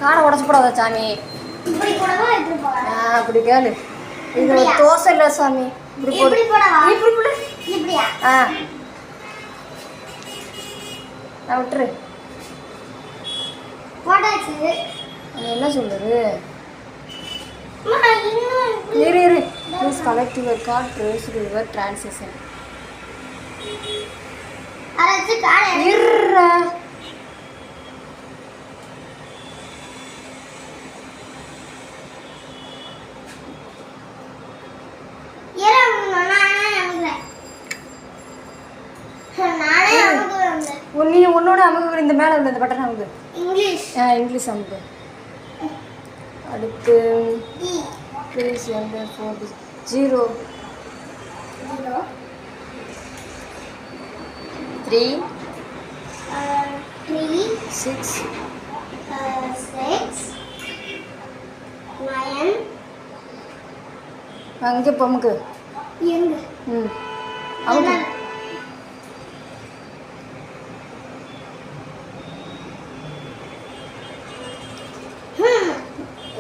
காடை உடச்சு போடாத சாமி. அப்படி கேளு. இது ஒரு தோசை இல்லை சாமி. இப்படி போடு. இப்படி போடு. நான் விட்டுரு. என்ன சொல்லுது? இரு. Please collect your card, trace your transaction. இருடா. நீ உன்னோட அமுகு. இந்த மேலே உள்ள இந்த பட்டன் அமுகு. இங்கிலீஷ் அமுகு. அடுத்து ப்ளீஸ் என்டர் 0 3 6 9. அங்கே பொமுக்கு. அமுக்கு.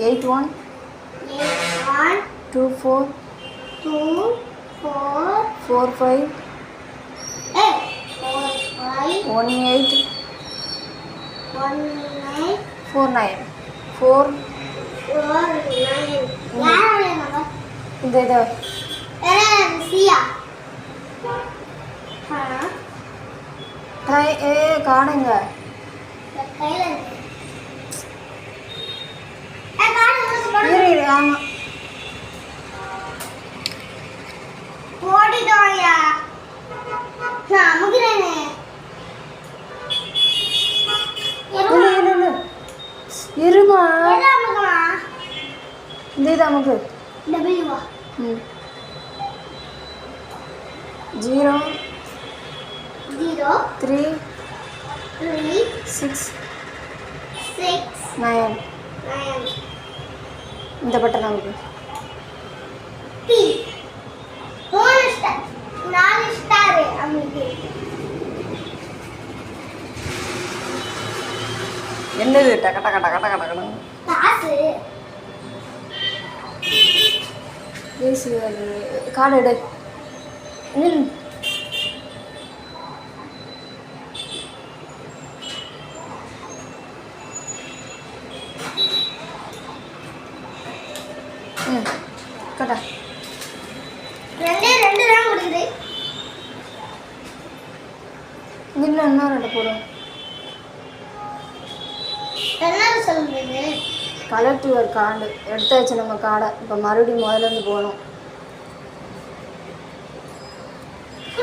8 1 2 4 4 5 1 8 4 9 4 இந்த இதை காணுங்க. ஆமாம் ஓடிட்டோயா. நான் அமுகிறேனே. இருமா. இந்த இது அமுகு. 0 3 6 9. இந்த பட்டன் அமுகு. என்னது டக டக டக டக டகணும்? கார்டு எடு. கட்டா. 2 தான் கொடுக்குது. இன்னும் 2 போடும். என்ன சொல்லுது? Collect your card. எடுத்தாச்சு நம்ம கார்டை. இப்போ மறுபடியும் முதல்ல இருந்து போகணும்.